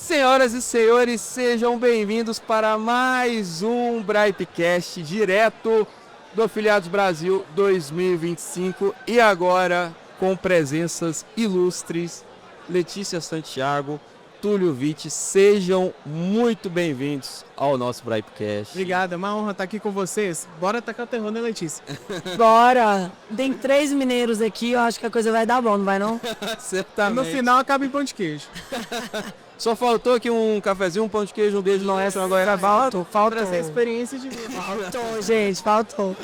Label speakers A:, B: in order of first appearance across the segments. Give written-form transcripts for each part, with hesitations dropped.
A: Senhoras e senhores, sejam bem-vindos para mais um Bripecast direto do Afiliados Brasil 2025 e agora com presenças ilustres, Letícia Santiago, Túlio Vitti, sejam muito bem-vindos ao nosso Bripecast.
B: Obrigado, é uma honra estar aqui com vocês. Bora tacar o terror, né, Letícia?
C: Bora! Tem 3 mineiros aqui, eu acho que a coisa vai dar bom, não vai não?
A: Certamente.
B: No final acaba em pão de queijo.
A: Só faltou aqui um cafezinho, um pão de queijo, um beijo no extra, agora
C: Faltou.
B: Essa experiência de vida.
C: Faltou, gente, faltou.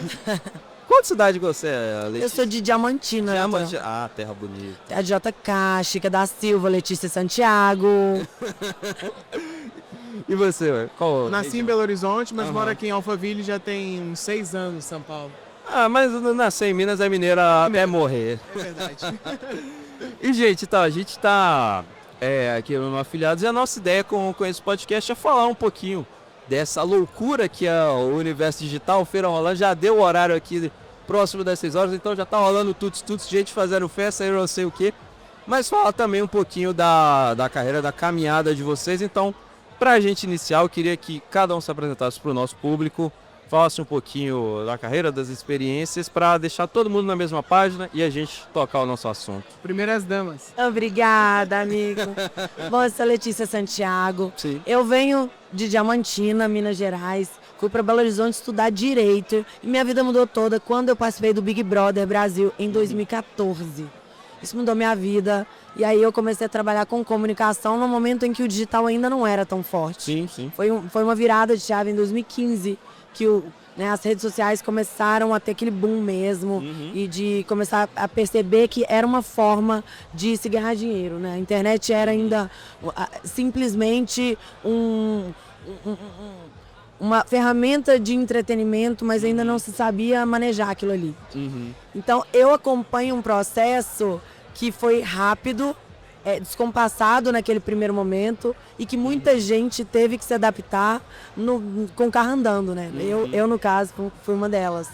A: Qual cidade você é, Letícia?
C: Eu sou de Diamantina.
A: Diamantina. Ah, terra bonita.
C: A JK, Chica da Silva, Letícia Santiago.
A: E você, ué? Qual?
B: Nasci em Belo Horizonte, mas moro aqui em Alphaville já tem uns 6 anos em São Paulo.
A: Ah, mas nascer em Minas é mineira até morrer.
B: É verdade.
A: E, gente, tá, a gente tá aqui no Afiliados e a nossa ideia com esse podcast é falar um pouquinho dessa loucura que é o universo digital. Feira rolando, já deu o horário aqui próximo das 6 horas, então já tá rolando tudo, gente fazendo festa, eu não sei o que. Mas falar também um pouquinho da carreira, da caminhada de vocês. Então, pra gente iniciar, eu queria que cada um se apresentasse pro nosso público, falasse um pouquinho da carreira, das experiências, para deixar todo mundo na mesma página e a gente tocar o nosso assunto.
B: Primeiras damas.
C: Obrigada, amigo. Bom, eu sou Letícia Santiago.
A: Sim.
C: Eu venho de Diamantina, Minas Gerais. Fui para Belo Horizonte estudar Direito. E minha vida mudou toda quando eu participei do Big Brother Brasil em 2014. Isso mudou minha vida. E aí eu comecei a trabalhar com comunicação no momento em que o digital ainda não era tão forte.
A: Sim.
C: Foi uma virada de chave em 2015 que as redes sociais começaram a ter aquele boom mesmo e de começar a perceber que era uma forma de se ganhar dinheiro, né? A internet era ainda simplesmente uma ferramenta de entretenimento, mas ainda não se sabia manejar aquilo ali. Então eu acompanho um processo que foi rápido, descompassado naquele primeiro momento e que muita gente teve que se adaptar com o carro andando, né? Eu, no caso, fui uma delas.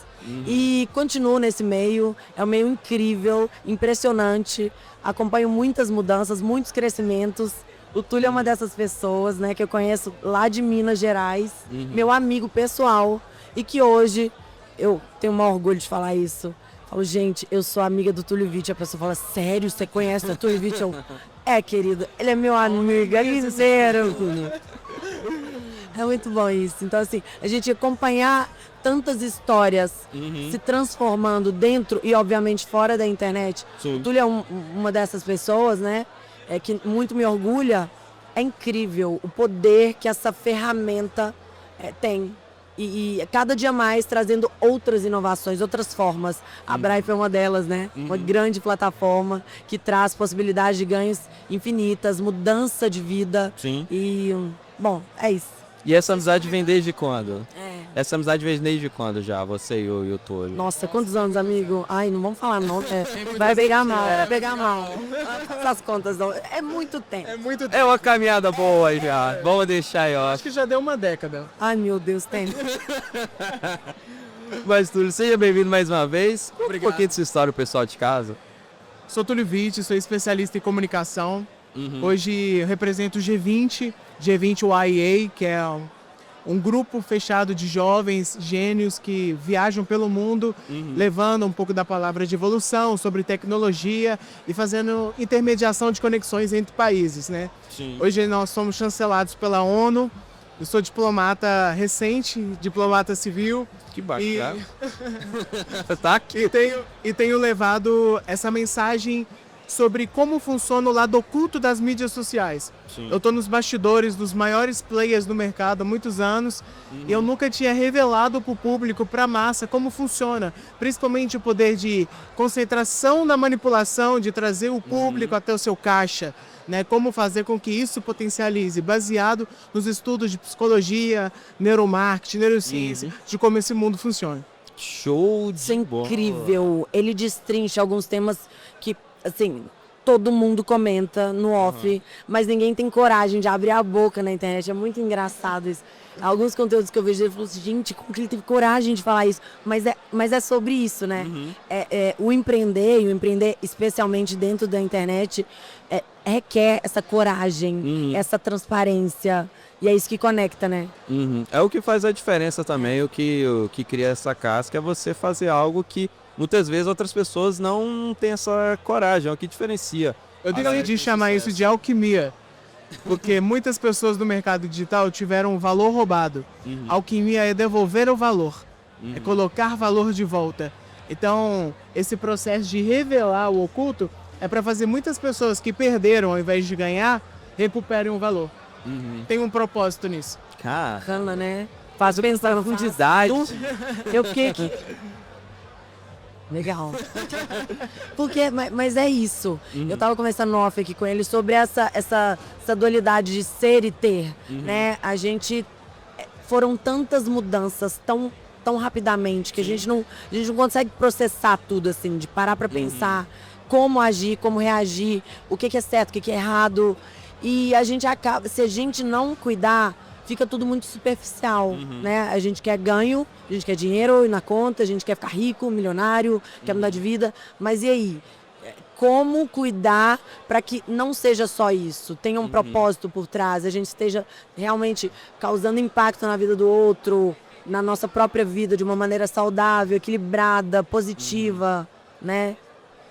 C: E continuo nesse meio, é um meio incrível, impressionante, acompanho muitas mudanças, muitos crescimentos. O Túlio é uma dessas pessoas, né, que eu conheço lá de Minas Gerais, meu amigo pessoal, e que hoje, eu tenho o maior orgulho de falar isso. Falo, gente, eu sou amiga do Túlio Vitti. A pessoa fala, sério, você conhece o Túlio Vitti? Querido, ele é meu amigo, é ligeiro. É muito bom isso. Então, assim, a gente acompanhar tantas histórias se transformando dentro e, obviamente, fora da internet.
A: Sim.
C: O Túlio é uma dessas pessoas, né, que muito me orgulha. É incrível o poder que essa ferramenta tem. E cada dia mais trazendo outras inovações, outras formas. A Bripe é uma delas, né? Uma grande plataforma que traz possibilidades de ganhos infinitas, mudança de vida.
A: Sim.
C: E, bom, é isso.
A: E essa amizade vem desde quando? Essa amizade vem desde quando já, você e o Túlio?
C: Nossa, quantos anos, amigo? Ai, não vamos falar não. Vai pegar mal, vai pegar mal. Essas contas não. É muito tempo.
B: É muito
A: É uma caminhada boa aí já. Vamos deixar aí, ó.
B: Acho que já deu uma década.
C: Ai, meu Deus, tem.
A: Mas, Túlio, seja bem-vindo mais uma vez. Conta um
B: Obrigado.
A: pouquinho dessa história, o pessoal de casa.
B: Sou Túlio Vitti, sou especialista em comunicação. Hoje eu represento o G20 YEA, que é um grupo fechado de jovens gênios que viajam pelo mundo, levando um pouco da palavra de evolução, sobre tecnologia e fazendo intermediação de conexões entre países, né?
A: Sim.
B: Hoje nós somos chancelados pela ONU. Eu sou diplomata recente, diplomata civil.
A: Que bacana. Tá aqui.
B: E tenho levado essa mensagem sobre como funciona o lado oculto das mídias sociais.
A: Sim.
B: Eu estou nos bastidores dos maiores players do mercado há muitos anos e eu nunca tinha revelado para o público, para a massa, como funciona. Principalmente o poder de concentração na manipulação, de trazer o público até o seu caixa. Né, como fazer com que isso potencialize, baseado nos estudos de psicologia, neuromarketing, neurociência, de como esse mundo funciona.
A: Show
C: Isso é
A: de bola.
C: incrível. Ele destrincha alguns temas que, assim, todo mundo comenta no off, mas ninguém tem coragem de abrir a boca na internet. É muito engraçado isso. Alguns conteúdos que eu vejo, ele falou assim, gente, como que ele teve coragem de falar isso? Mas é sobre isso, né? O empreender, e o empreender especialmente dentro da internet, requer essa coragem, essa transparência. E é isso que conecta, né?
A: É o que faz a diferença também, o que cria essa casca é você fazer algo que muitas vezes outras pessoas não têm essa coragem, é o que diferencia.
B: Eu decidi chamar isso de alquimia, porque muitas pessoas do mercado digital tiveram o valor roubado. Alquimia é devolver o valor, é colocar valor de volta. Então, esse processo de revelar o oculto é para fazer muitas pessoas que perderam ao invés de ganhar, recuperem o valor. Tem um propósito nisso.
A: Cara,
C: Bacana, né? Faz pensar na
A: profundidade.
C: Eu fiquei aqui. Legal. Porque, mas é isso. Eu tava conversando no off aqui com ele sobre essa dualidade de ser e ter, né? A gente... Foram tantas mudanças tão rapidamente que a gente não consegue processar tudo, assim, de parar pra pensar como agir, como reagir, o que é certo, o que é errado. E a gente acaba... Se a gente não cuidar, fica tudo muito superficial, né? A gente quer ganho, a gente quer dinheiro na conta, a gente quer ficar rico, milionário, quer mudar de vida. Mas e aí? Como cuidar para que não seja só isso? Tenha um propósito por trás, a gente esteja realmente causando impacto na vida do outro, na nossa própria vida, de uma maneira saudável, equilibrada, positiva, né?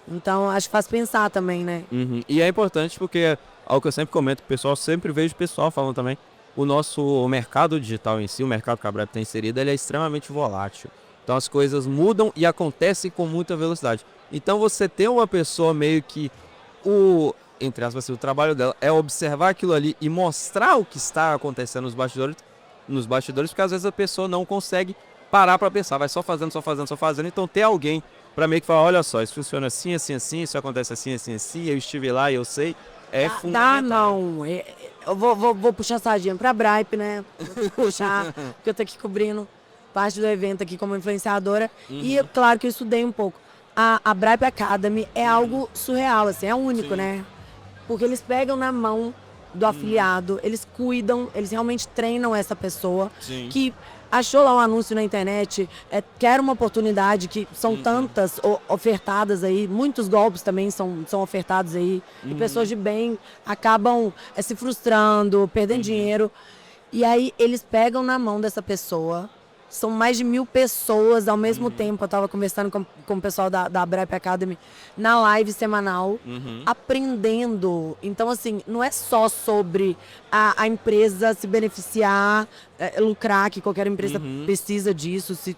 C: Então, acho que faz pensar também, né?
A: E é importante porque, algo que eu sempre comento, o pessoal sempre vejo o pessoal falando também, o mercado digital em si, o mercado que a Brap tem inserido, ele é extremamente volátil. Então as coisas mudam e acontecem com muita velocidade. Então você tem uma pessoa meio que, entre aspas, o trabalho dela é observar aquilo ali e mostrar o que está acontecendo nos bastidores, porque às vezes a pessoa não consegue parar para pensar, vai só fazendo. Então ter alguém para meio que falar, olha só, isso funciona assim, isso acontece assim, eu estive lá e eu sei. É fundamental.
C: Não. Eu vou puxar a sardinha pra Bripe, né? Vou puxar, porque eu tô aqui cobrindo parte do evento aqui como influenciadora. E claro que eu estudei um pouco. A Bripe Academy é algo surreal, assim, é único, né? Porque eles pegam na mão do afiliado, eles cuidam, eles realmente treinam essa pessoa que achou lá um anúncio na internet, quer uma oportunidade, que são tantas ofertadas aí, muitos golpes também são ofertados aí, e pessoas de bem acabam se frustrando, perdendo dinheiro. E aí eles pegam na mão dessa pessoa. São mais de 1000 pessoas ao mesmo tempo. Eu estava conversando com o pessoal da Brap Academy na live semanal, aprendendo. Então, assim, não é só sobre a empresa se beneficiar, lucrar, que qualquer empresa precisa disso, se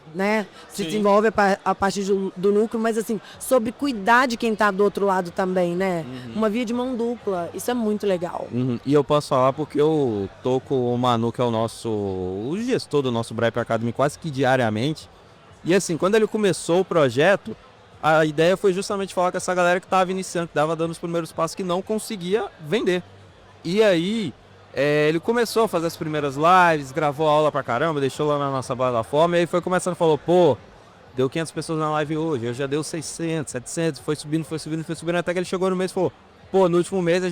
C: desenvolve a partir do lucro, mas, assim, sobre cuidar de quem está do outro lado também, né? Uma via de mão dupla. Isso é muito legal.
A: E eu posso falar porque eu tô com o Manu, que é o gestor do nosso Brap Academy, quase que diariamente. E assim, quando ele começou o projeto, a ideia foi justamente falar com essa galera que estava iniciando, que estava dando os primeiros passos, que não conseguia vender. E aí, ele começou a fazer as primeiras lives, gravou aula pra caramba, deixou lá na nossa plataforma, e aí foi começando a falar, deu 500 pessoas na live hoje, eu já deu 600, 700, foi subindo, até que ele chegou no mês e falou, no último mês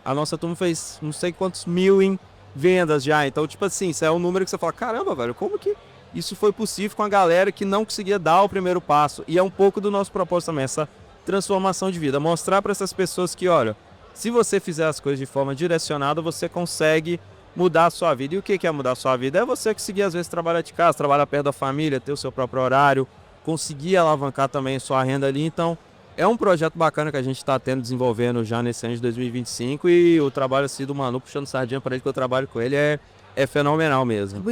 A: a nossa turma fez não sei quantos mil em vendas já. Então, tipo assim, isso é um número que você fala, caramba, velho, como que isso foi possível com a galera que não conseguia dar o primeiro passo? E é um pouco do nosso propósito também, essa transformação de vida. Mostrar para essas pessoas que, olha, se você fizer as coisas de forma direcionada, você consegue mudar a sua vida. E o que é mudar a sua vida? É você conseguir, às vezes, trabalhar de casa, trabalhar perto da família, ter o seu próprio horário, conseguir alavancar também a sua renda ali. Então, é um projeto bacana que a gente está desenvolvendo já nesse ano de 2025, e o trabalho assim do Manu, puxando sardinha para ele, que eu trabalho com ele, é fenomenal mesmo.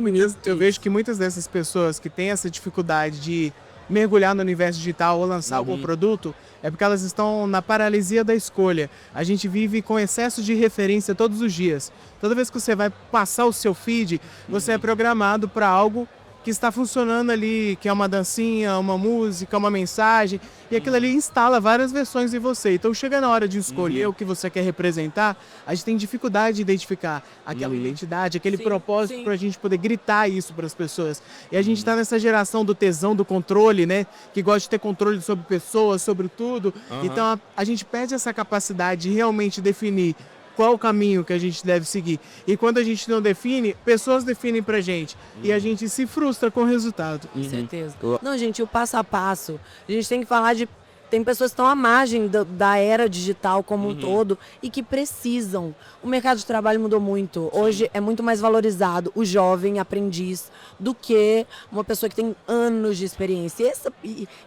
B: Eu vejo que muitas dessas pessoas que têm essa dificuldade de mergulhar no universo digital ou lançar algum produto, é porque elas estão na paralisia da escolha. A gente vive com excesso de referência todos os dias. Toda vez que você vai passar o seu feed, você é programado para algo que está funcionando ali, que é uma dancinha, uma música, uma mensagem, e aquilo ali instala várias versões em você. Então chega na hora de escolher o que você quer representar, a gente tem dificuldade de identificar aquela identidade, aquele propósito para a gente poder gritar isso para as pessoas. E a gente está nessa geração do tesão, do controle, né? Que gosta de ter controle sobre pessoas, sobre tudo. Então a gente perde essa capacidade de realmente definir qual o caminho que a gente deve seguir. E quando a gente não define, pessoas definem pra gente. E a gente se frustra com o resultado.
C: Com certeza. Não, gente, o passo a passo. A gente tem que falar de... Tem pessoas que estão à margem da era digital como um todo e que precisam. O mercado de trabalho mudou muito. Hoje é muito mais valorizado o jovem aprendiz do que uma pessoa que tem anos de experiência.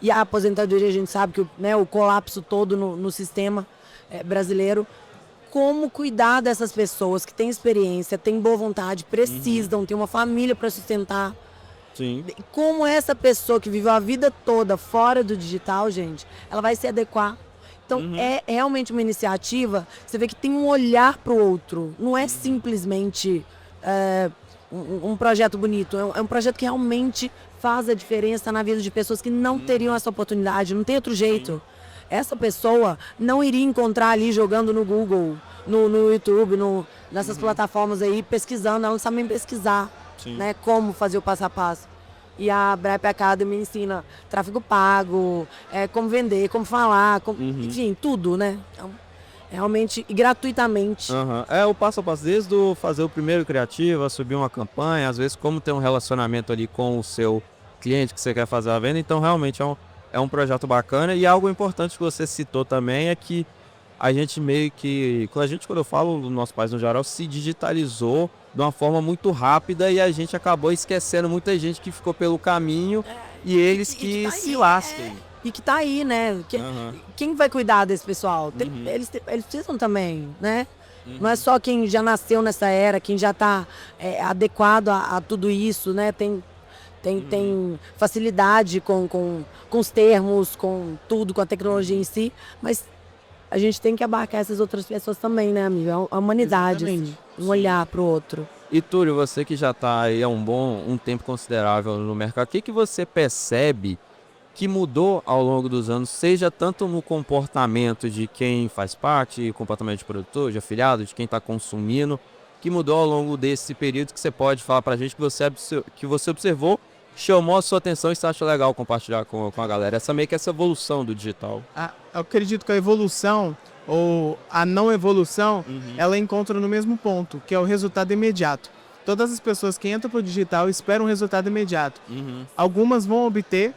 C: E a aposentadoria, a gente sabe que o colapso todo no sistema brasileiro. Como cuidar dessas pessoas que têm experiência, têm boa vontade, precisam, têm uma família para sustentar.
A: Sim.
C: Como essa pessoa que viveu a vida toda fora do digital, gente, ela vai se adequar. Então, é realmente uma iniciativa, você vê que tem um olhar para o outro. Não é simplesmente um projeto bonito, é um projeto que realmente faz a diferença na vida de pessoas que não teriam essa oportunidade, não tem outro jeito. Essa pessoa não iria encontrar ali jogando no Google, no YouTube, nessas plataformas aí, pesquisando. Ela não sabe nem pesquisar, né, como fazer o passo a passo. E a Bripe Academy ensina tráfego pago, como vender, como falar, enfim, tudo, né? Então, realmente, e gratuitamente.
A: É o passo a passo, desde fazer o primeiro criativo, a subir uma campanha, às vezes como ter um relacionamento ali com o seu cliente que você quer fazer a venda. Então, realmente, é um projeto bacana. E algo importante que você citou também é que a gente meio que... Quando eu falo do nosso país no geral, se digitalizou de uma forma muito rápida e a gente acabou esquecendo muita gente que ficou pelo caminho e eles que tá se lasquem.
C: E que tá aí, né? Quem vai cuidar desse pessoal? Eles precisam também, né? Não é só quem já nasceu nessa era, quem já está adequado a tudo isso, né? Tem facilidade com os termos, com tudo, com a tecnologia em si, mas a gente tem que abarcar essas outras pessoas também, né, amigo? A humanidade, assim, um olhar para o outro.
A: E Túlio, você que já está aí há um tempo considerável no mercado, o que você percebe que mudou ao longo dos anos, seja tanto no comportamento de quem faz parte, comportamento de produtor, de afiliado, de quem está consumindo, que mudou ao longo desse período, que você pode falar para a gente que você observou, chamou a sua atenção e você achou legal compartilhar com a galera? Essa evolução do digital.
B: Eu acredito que a evolução ou a não evolução, ela encontra no mesmo ponto, que é o resultado imediato. Todas as pessoas que entram para o digital esperam um resultado imediato. Algumas vão obter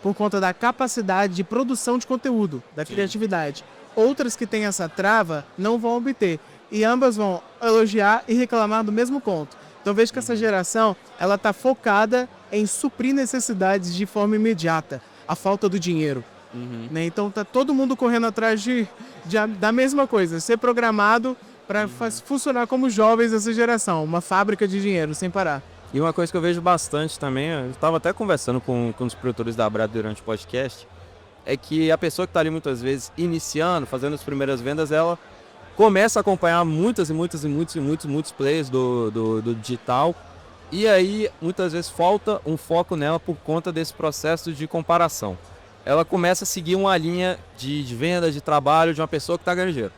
B: por conta da capacidade de produção de conteúdo, da criatividade. Outras que têm essa trava não vão obter. E ambas vão elogiar e reclamar do mesmo ponto. Então vejo que essa geração ela está focada em suprir necessidades de forma imediata, a falta do dinheiro. Né? Então está todo mundo correndo atrás da mesma coisa, ser programado para funcionar como jovens dessa geração, uma fábrica de dinheiro sem parar.
A: E uma coisa que eu vejo bastante também, eu estava até conversando com os produtores da Brad durante o podcast, é que a pessoa que está ali muitas vezes iniciando, fazendo as primeiras vendas, ela começa a acompanhar muitos players do digital, e aí muitas vezes falta um foco nela por conta desse processo de comparação. Ela começa a seguir uma linha de venda, de trabalho de uma pessoa que está ganhando dinheiro.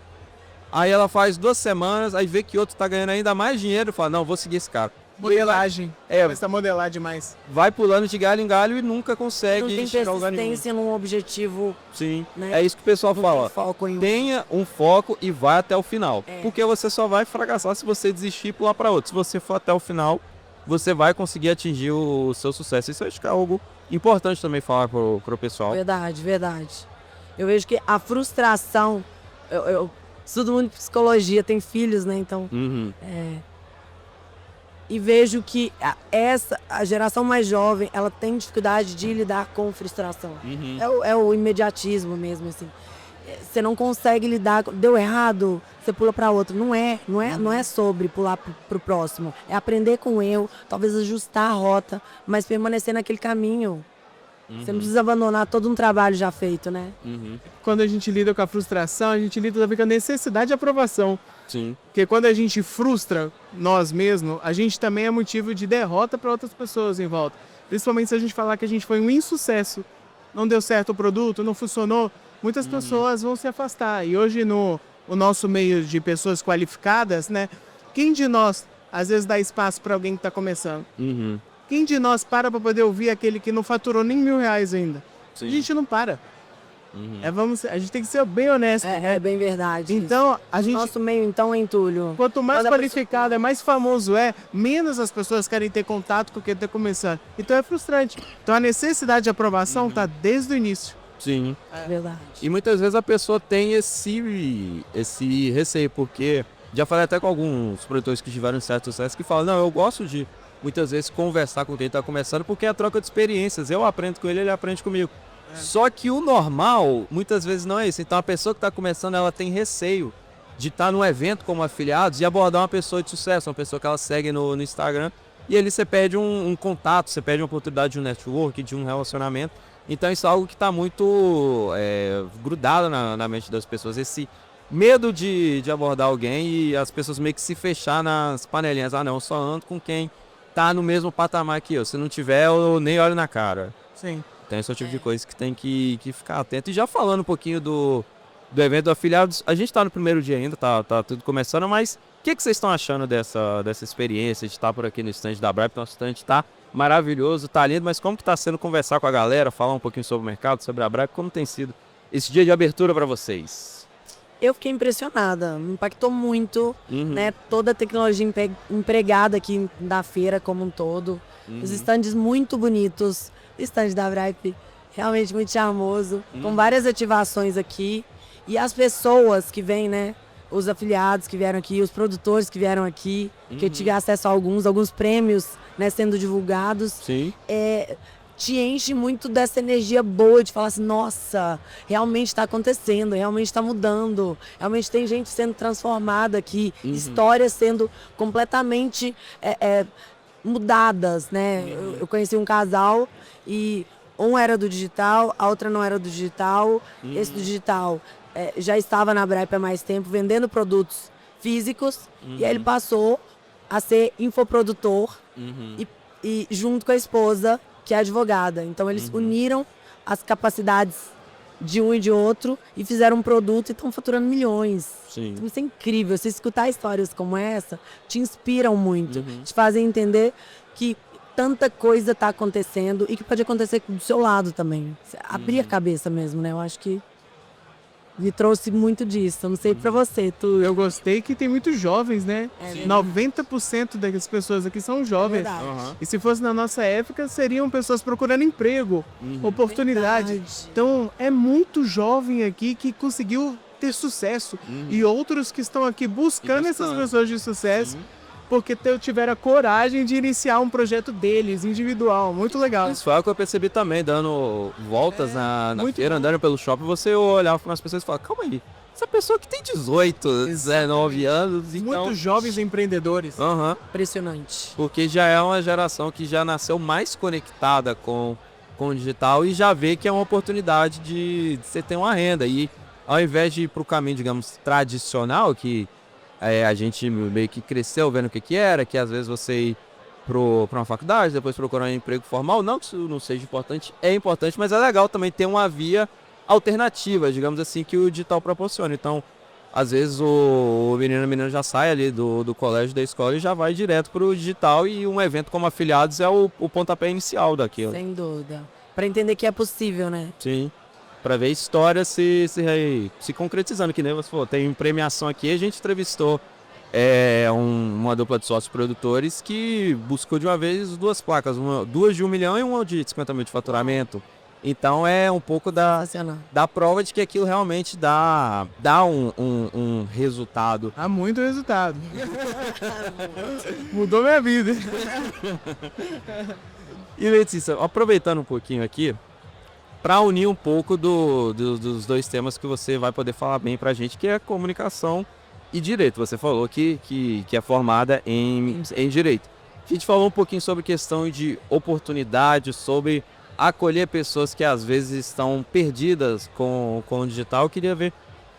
A: Aí ela faz 2 semanas, aí vê que outro está ganhando ainda mais dinheiro e fala, não, vou seguir esse cara.
B: Modelagem. Começa a modelar demais.
A: Vai pulando de galho em galho e nunca consegue
C: não tem persistência num objetivo.
A: Sim,
C: né?
A: É isso que o pessoal fala. Tenha um foco e vá até o final. Porque você só vai fracassar se você desistir e pular para outro. Se você for até o final, você vai conseguir atingir o seu sucesso. Isso eu acho que é algo importante também falar pro pessoal.
C: Verdade. Eu vejo que a frustração... Eu estudo muito psicologia, tenho filhos, né? Então... E vejo que a geração mais jovem, ela tem dificuldade de lidar com frustração. É o imediatismo mesmo, assim. Você não consegue lidar, deu errado, você pula para outro. Não é sobre pular pro próximo. É aprender com o erro, talvez ajustar a rota, mas permanecer naquele caminho. Você não precisa abandonar todo um trabalho já feito, né?
B: Quando a gente lida com a frustração, a gente lida também com a necessidade de aprovação.
A: Sim.
B: Porque quando a gente frustra nós mesmos, a gente também é motivo de derrota para outras pessoas em volta. Principalmente se a gente falar que a gente foi um insucesso. Não deu certo o produto, não funcionou, muitas pessoas vão se afastar. E hoje no nosso meio de pessoas qualificadas, né? Quem de nós, às vezes, dá espaço para alguém que está começando? Quem de nós para poder ouvir aquele que não faturou nem R$1.000 ainda?
A: Sim.
B: A gente não para. A gente tem que ser bem honesto.
C: É bem verdade.
B: Então, a gente...
C: Nosso meio, então, hein, Túlio?
B: Quanto mais
C: Quando a
B: qualificado, mais famoso menos as pessoas querem ter contato com quem está começando. Então é frustrante. Então a necessidade de aprovação está desde o início.
A: Sim.
C: É verdade.
A: E muitas vezes a pessoa tem esse receio, porque já falei até com alguns produtores que tiveram certo sucesso que falam, não, eu gosto de muitas vezes conversar com quem está começando porque é a troca de experiências. Eu aprendo com ele, ele aprende comigo. Só que o normal, muitas vezes não é isso. Então a pessoa que está começando, ela tem receio de estar num evento como afiliados e abordar uma pessoa de sucesso, uma pessoa que ela segue no Instagram. E ali você perde um contato, você perde uma oportunidade de um network, de um relacionamento. Então isso é algo que está muito grudado na mente das pessoas. Esse medo de abordar alguém e as pessoas meio que se fechar nas panelinhas. Ah não, eu só ando com quem está no mesmo patamar que eu. Se não tiver, eu nem olho na cara.
B: Sim.
A: Então esse é o tipo de coisa que tem que ficar atento. E já falando um pouquinho do evento do Afiliados, a gente está no primeiro dia ainda, tá tudo começando, mas o que vocês estão achando dessa experiência de estar por aqui no stand da Bripe? Nosso stand está maravilhoso, tá lindo, mas como que está sendo conversar com a galera, falar um pouquinho sobre o mercado, sobre a Bripe, como tem sido esse dia de abertura para vocês?
C: Eu fiquei impressionada, me impactou muito, né? Toda a tecnologia empregada aqui na feira como um todo. Os stands muito bonitos, o stand da Bripe realmente muito charmoso, com várias ativações aqui. E as pessoas que vêm, né? Os afiliados que vieram aqui, os produtores que vieram aqui, que eu tive acesso a alguns prêmios, né, sendo divulgados.
A: Sim.
C: Te enche muito dessa energia boa de falar assim, nossa, realmente está acontecendo, realmente está mudando, realmente tem gente sendo transformada aqui, histórias sendo completamente mudadas, né? Eu conheci um casal e um era do digital, a outra não era do digital. Esse do digital já estava na Bripe há mais tempo, vendendo produtos físicos, e aí ele passou a ser infoprodutor e junto com a esposa, que é advogada. Então eles uniram as capacidades de um e de outro e fizeram um produto e estão faturando milhões.
A: Sim.
C: Então, isso é incrível. Você escutar histórias como essa te inspiram muito, te fazem entender que tanta coisa está acontecendo e que pode acontecer do seu lado também. Abrir a cabeça mesmo, né? Eu acho que me trouxe muito disso. Eu não sei pra você,
B: Eu gostei que tem muitos jovens, né? 90% das pessoas aqui são jovens.
C: Verdade.
B: E se fosse na nossa época, seriam pessoas procurando emprego, oportunidade.
C: Verdade.
B: Então, é muito jovem aqui que conseguiu ter sucesso. E outros que estão aqui buscando essas pessoas de sucesso, porque tiveram a coragem de iniciar um projeto deles, individual. Muito legal.
A: Isso foi algo que eu percebi também, dando voltas na feira, andando pelo shopping, você olhava para as pessoas e falava, calma aí, essa pessoa que tem 18, 19 anos, então...
B: Muitos jovens empreendedores.
C: Impressionante.
A: Porque já é uma geração que já nasceu mais conectada com o digital e já vê que é uma oportunidade de você ter uma renda. E ao invés de ir para o caminho, digamos, tradicional, que a gente meio que cresceu vendo o que era, que às vezes você ir para uma faculdade, depois procurar um emprego formal, não que isso não seja importante, é importante, mas é legal também ter uma via alternativa, digamos assim, que o digital proporciona. Então, às vezes o menino e a menina já sai ali do colégio, da escola e já vai direto para o digital e um evento como Afiliados é o pontapé inicial daquilo.
C: Sem dúvida. Para entender que é possível, né?
A: Sim. Para ver história se concretizando, que nem você falou. Tem premiação aqui, a gente entrevistou uma dupla de sócios produtores que buscou de uma vez duas placas, duas de 1 milhão e uma de 50 mil de faturamento. Então é um pouco da prova de que aquilo realmente dá um resultado.
B: Há muito resultado. Mudou minha vida.
A: E Letícia, aproveitando um pouquinho aqui, para unir um pouco dos dois temas que você vai poder falar bem para a gente, que é comunicação e direito. Você falou que é formada em direito. A gente falou um pouquinho sobre questão de oportunidade, sobre acolher pessoas que às vezes estão perdidas com o digital. Eu queria ver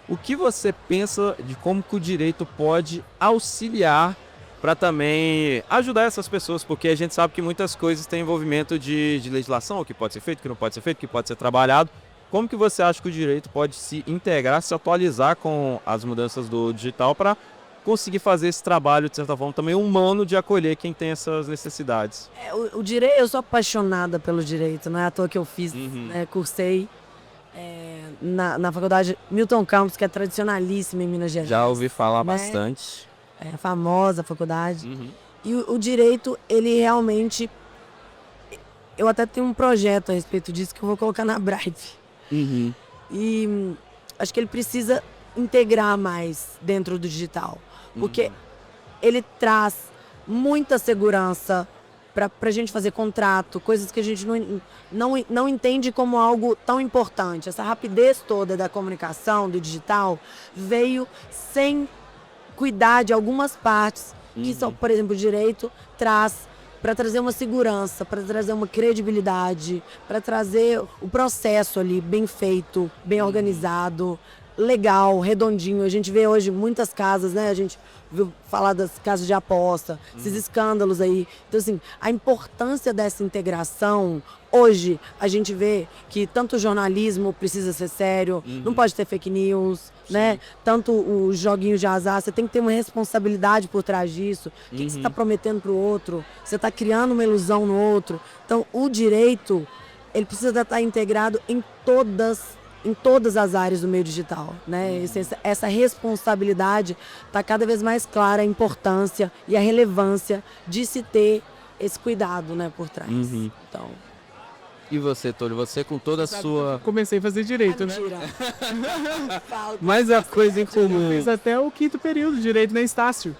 A: o que você pensa de como que o direito pode auxiliar para também ajudar essas pessoas, porque a gente sabe que muitas coisas têm envolvimento de legislação, o que pode ser feito, o que não pode ser feito, o que pode ser trabalhado. Como que você acha que o direito pode se integrar, se atualizar com as mudanças do digital para conseguir fazer esse trabalho, de certa forma, também humano de acolher quem tem essas necessidades?
C: O direito, eu sou apaixonada pelo direito, não é à toa que eu fiz, né, cursei na faculdade Milton Campos, que é tradicionalíssima em Minas Gerais.
A: Já ouvi falar
C: né?
A: bastante.
C: É a famosa faculdade. E o direito, ele realmente... Eu até tenho um projeto a respeito disso que eu vou colocar na Bripe. E acho que ele precisa integrar mais dentro do digital. Porque ele traz muita segurança para a gente fazer contrato, coisas que a gente não entende como algo tão importante. Essa rapidez toda da comunicação, do digital, veio sem cuidar de algumas partes que são, por exemplo, o direito traz para trazer uma segurança, para trazer uma credibilidade, para trazer o processo ali bem feito, bem organizado, legal, redondinho. A gente vê hoje muitas casas, né? A gente viu falar das casas de aposta, esses escândalos aí. Então, assim, a importância dessa integração, hoje a gente vê que tanto o jornalismo precisa ser sério, não pode ter fake news, né? Tanto os joguinhos de azar, você tem que ter uma responsabilidade por trás disso. O que você está prometendo para o outro? Você está criando uma ilusão no outro. Então, o direito, ele precisa estar integrado em todas as áreas do meio digital, né? Essa responsabilidade está cada vez mais clara, a importância e a relevância de se ter esse cuidado, né, por trás. Então...
A: E você, Túlio, você com toda a sua...
B: Comecei a fazer direito, né?
A: Mas a coisa em comum.
B: Fiz até o 5º período de direito na Estácio.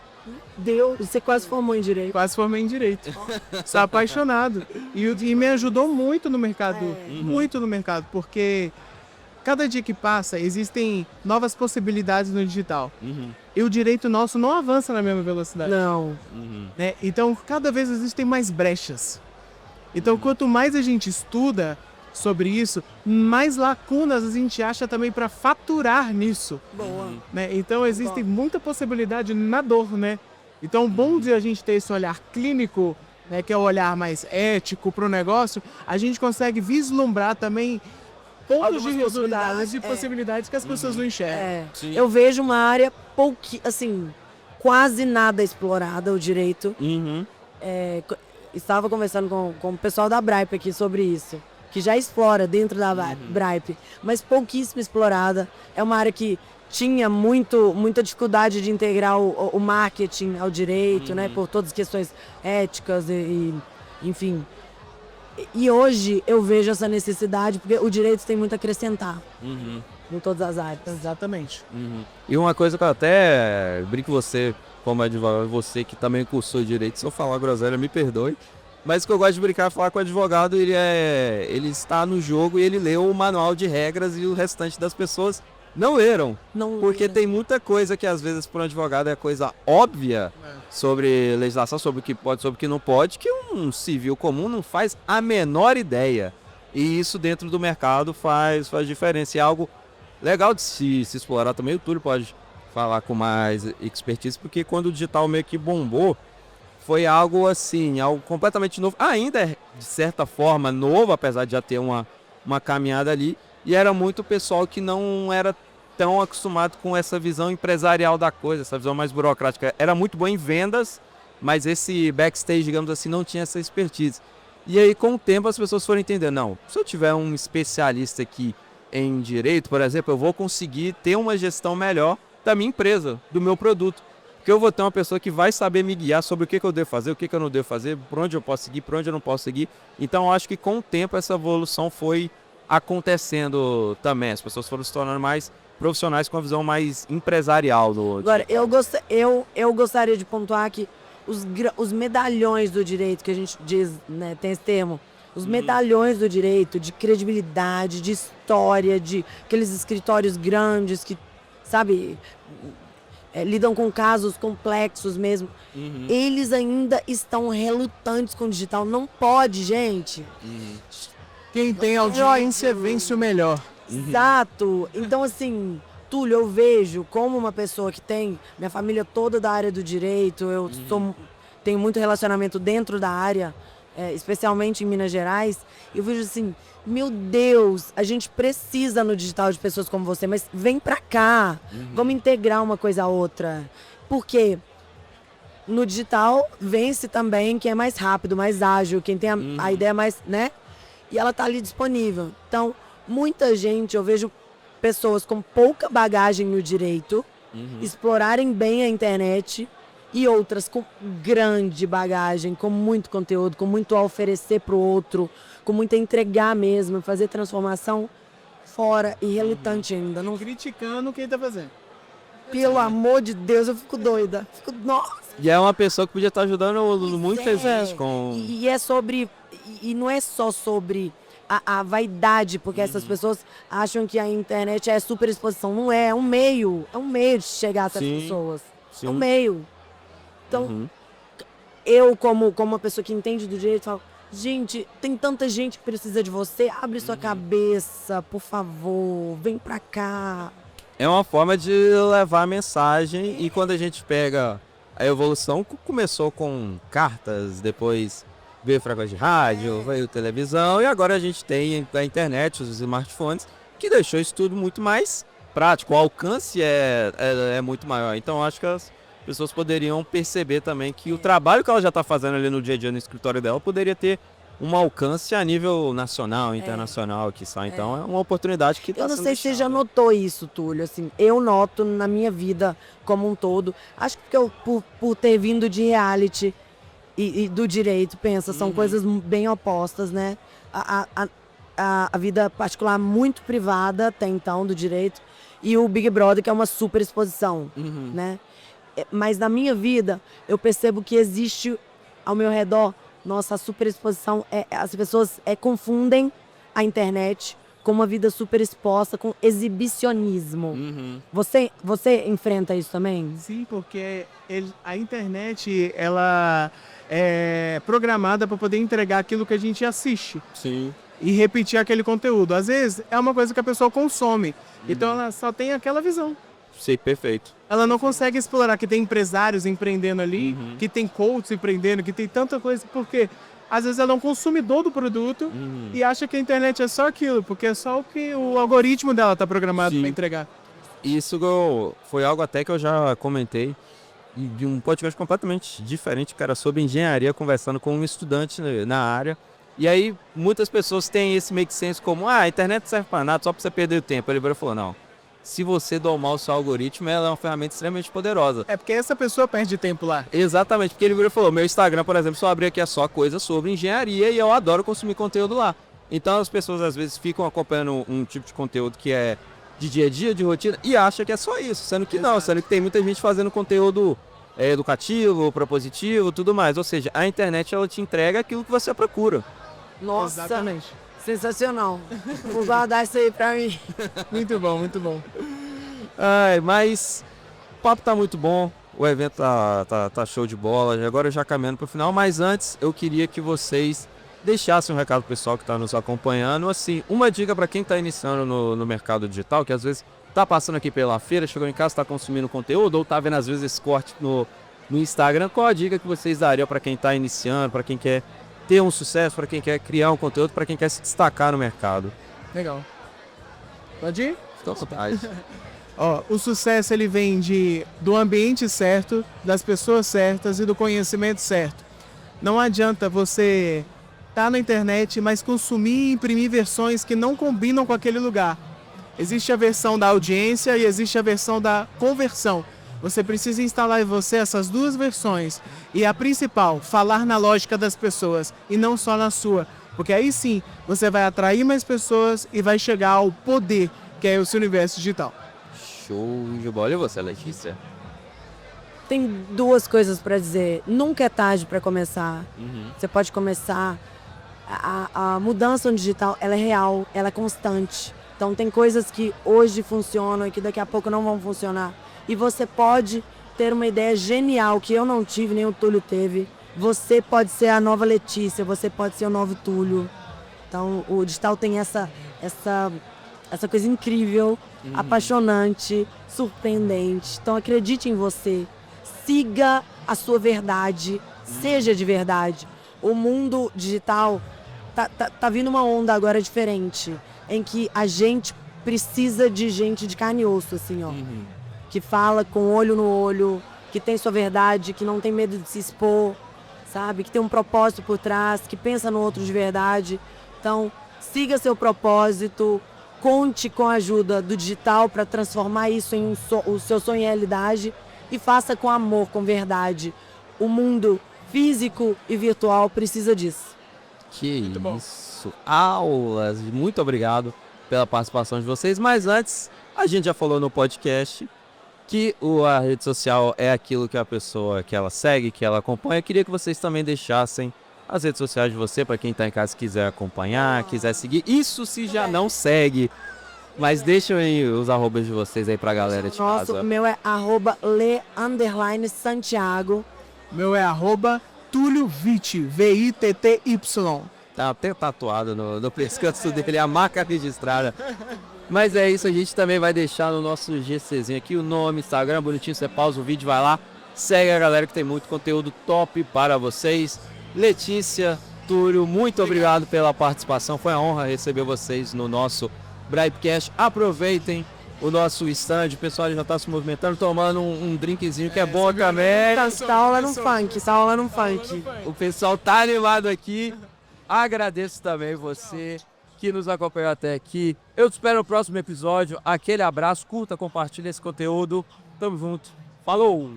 C: Deus, você quase formou em direito.
B: Quase formei em direito. Sou apaixonado. E me ajudou muito no mercado, muito no mercado, porque cada dia que passa existem novas possibilidades no digital. E o direito nosso não avança na mesma velocidade.
C: Não.
B: Né? Então, cada vez existem mais brechas. Então, quanto mais a gente estuda sobre isso, mais lacunas a gente acha também para faturar nisso.
C: Boa.
B: Né? Então, existe muita possibilidade na dor, né? Então, bom de a gente ter esse olhar clínico, né, que é o olhar mais ético para o negócio, a gente consegue vislumbrar também pontos de resultados e possibilidades que as pessoas não enxergam.
C: Eu vejo uma área assim, quase nada explorada, o direito. Estava conversando com o pessoal da Bripe aqui sobre isso, que já explora dentro da Bripe, mas pouquíssimo explorada. É uma área que tinha muita dificuldade de integrar o marketing ao direito, né, por todas as questões éticas e enfim. E hoje eu vejo essa necessidade, porque o direito tem muito a acrescentar em todas as áreas.
B: Exatamente.
A: E uma coisa que eu até brinco você, como advogado, você que também cursou direito, se eu falar groselha, me perdoe. Mas o que eu gosto de brincar é falar com o advogado, ele está no jogo e ele leu o manual de regras e o restante das pessoas não leram. Porque tem muita coisa que às vezes para um advogado é coisa óbvia sobre legislação, sobre o que pode, sobre o que não pode, que um civil comum não faz a menor ideia. E isso dentro do mercado faz diferença. E é algo legal de se explorar também. O Túlio pode falar com mais expertise, porque quando o digital meio que bombou, foi algo assim, algo completamente novo. Ainda é, de certa forma, novo, apesar de já ter uma caminhada ali. E era muito pessoal que não era tão acostumado com essa visão empresarial da coisa, essa visão mais burocrática. Era muito bom em vendas, mas esse backstage, digamos assim, não tinha essa expertise. E aí, com o tempo, as pessoas foram entendendo, não, se eu tiver um especialista aqui em direito, por exemplo, eu vou conseguir ter uma gestão melhor da minha empresa, do meu produto. Porque eu vou ter uma pessoa que vai saber me guiar sobre o que eu devo fazer, o que eu não devo fazer, por onde eu posso seguir, por onde eu não posso seguir. Então, eu acho que com o tempo essa evolução foi acontecendo também. As pessoas foram se tornando mais profissionais com a visão mais empresarial do
C: Agora, eu gostaria de pontuar que os medalhões do direito, que a gente diz, né, tem esse termo, os medalhões do direito, de credibilidade, de história, de aqueles escritórios grandes que, sabe, lidam com casos complexos mesmo, eles ainda estão relutantes com o digital. Não pode, gente.
B: Quem tem audiência vence o melhor.
C: Exato. Então, assim, Túlio, eu vejo como uma pessoa que tem minha família toda da área do direito, tenho muito relacionamento dentro da área, especialmente em Minas Gerais, eu vejo assim, meu Deus, a gente precisa no digital de pessoas como você, mas vem pra cá, vamos integrar uma coisa a outra. Porque no digital vence também quem é mais rápido, mais ágil, quem tem a ideia mais, né? E ela tá ali disponível. Então, muita gente, eu vejo pessoas com pouca bagagem no direito, explorarem bem a internet, e outras com grande bagagem, com muito conteúdo, com muito a oferecer pro outro, com muito a entregar mesmo, fazer transformação fora e relutante ainda. Não...
B: Criticando quem tá fazendo.
C: Pelo amor de Deus, eu fico doida. Nossa!
A: E é uma pessoa que podia estar ajudando muita gente com...
C: E é sobre... E não é só sobre a vaidade, porque essas pessoas acham que a internet é super exposição. Não é, é um meio de chegar até as pessoas.
A: Sim.
C: É um meio. Então, eu como uma pessoa que entende do direito, falo, gente, tem tanta gente que precisa de você, abre sua cabeça, por favor, vem pra cá.
A: É uma forma de levar a mensagem, e quando a gente pega a evolução, começou com cartas, depois veio frequência de rádio, veio televisão, e agora a gente tem a internet, os smartphones, que deixou isso tudo muito mais prático, o alcance é muito maior. Então acho que as pessoas poderiam perceber também que o trabalho que ela já está fazendo ali no dia a dia no escritório dela poderia ter um alcance a nível nacional, internacional, quiçá. Então é uma oportunidade que
C: Eu não sei se você já notou isso, Túlio. Assim, eu noto na minha vida como um todo. Acho que eu, por ter vindo de reality e do direito, pensa, são coisas bem opostas, né? A vida particular muito privada, até então, do direito, e o Big Brother, que é uma super exposição, né? Mas na minha vida, eu percebo que existe ao meu redor, nossa, a superexposição, as pessoas confundem a internet com uma vida super exposta, com exibicionismo. Você enfrenta isso também?
B: Sim, porque a internet, ela é programada para poder entregar aquilo que a gente assiste.
A: Sim.
B: E repetir aquele conteúdo. Às vezes, é uma coisa que a pessoa consome. Então, ela só tem aquela visão.
A: Sim, perfeito.
B: Ela não consegue explorar que tem empresários empreendendo ali, que tem coaches empreendendo, que tem tanta coisa, porque às vezes ela é um consumidor do produto e acha que a internet é só aquilo, porque é só o que o algoritmo dela está programado para entregar.
A: Isso foi algo até que eu já comentei de um podcast completamente diferente, cara, sobre engenharia, conversando com um estudante na área. E aí muitas pessoas têm esse make sense como, a internet não serve para nada, só para você perder o tempo. Ele falou, não. Se você domar o seu algoritmo, ela é uma ferramenta extremamente poderosa.
B: É porque essa pessoa perde tempo lá.
A: Exatamente, porque ele falou, meu Instagram, por exemplo, só abrir aqui é só coisa sobre engenharia e eu adoro consumir conteúdo lá. Então as pessoas às vezes ficam acompanhando um tipo de conteúdo que é de dia a dia, de rotina, e acham que é só isso, sendo que não, sendo que tem muita gente fazendo conteúdo educativo, propositivo, tudo mais. Ou seja, a internet ela te entrega aquilo que você procura.
C: Nossa,
B: Exatamente.
C: Sensacional. Vou guardar isso aí pra mim.
B: Muito bom, muito bom.
A: Mas o papo tá muito bom, o evento tá show de bola, agora já caminhando pro final, mas antes eu queria que vocês deixassem um recado pro pessoal que tá nos acompanhando, assim, uma dica para quem tá iniciando no mercado digital, que às vezes tá passando aqui pela feira, chegou em casa, tá consumindo conteúdo, ou tá vendo às vezes esse corte no Instagram, qual a dica que vocês dariam para quem tá iniciando, para quem quer ter um sucesso, para quem quer criar um conteúdo, para quem quer se destacar no mercado?
B: Legal. Pode ir?
A: Fica à vontade.
B: O sucesso ele vem do ambiente certo, das pessoas certas e do conhecimento certo. Não adianta você estar na internet, mas consumir e imprimir versões que não combinam com aquele lugar. Existe a versão da audiência e existe a versão da conversão. Você precisa instalar em você essas duas versões. E a principal, falar na lógica das pessoas e não só na sua. Porque aí sim, você vai atrair mais pessoas e vai chegar ao poder, que é o seu universo digital.
A: Show de bola. E você, Letícia?
C: Tem duas coisas para dizer. Nunca é tarde para começar. Você pode começar. A mudança no digital, ela é real, ela é constante. Então tem coisas que hoje funcionam e que daqui a pouco não vão funcionar. E você pode ter uma ideia genial que eu não tive, nem o Túlio teve. Você pode ser a nova Letícia, você pode ser o novo Túlio. Então o digital tem essa essa coisa incrível, apaixonante, surpreendente. Então acredite em você, siga a sua verdade, seja de verdade. O mundo digital tá vindo uma onda agora diferente, em que a gente precisa de gente de carne e osso, assim, ó. Que fala com olho no olho, que tem sua verdade, que não tem medo de se expor, sabe? Que tem um propósito por trás, que pensa no outro de verdade. Então, siga seu propósito, conte com a ajuda do digital para transformar isso em o seu sonho em realidade e faça com amor, com verdade. O mundo físico e virtual precisa disso.
A: Que isso. Aulas. Muito obrigado pela participação de vocês. Mas antes, a gente já falou no podcast que a rede social é aquilo que a pessoa que ela segue, que ela acompanha. Eu queria que vocês também deixassem as redes sociais de você para quem está em casa quiser acompanhar, quiser seguir. Isso se já não segue. Mas deixem aí os arrobas de vocês aí pra galera de casa.
C: O meu é @le_santiago.
B: Meu é @TúlioVitti, VITTY.
A: Tá até tatuado no pescoço dele, a marca registrada. Mas é isso, a gente também vai deixar no nosso GCzinho aqui o nome, Instagram, bonitinho, você pausa o vídeo, vai lá, segue a galera que tem muito conteúdo top para vocês. Letícia, Túlio, muito obrigado pela participação, foi uma honra receber vocês no nosso Bribecast. Aproveitem o nosso stand, o pessoal já está se movimentando, tomando um drinkzinho que é bom também.
C: Tá rolando um funk.
A: O pessoal tá animado aqui. Agradeço também você que nos acompanhou até aqui. Eu te espero no próximo episódio. Aquele abraço, curta, compartilha esse conteúdo. Tamo junto. Falou!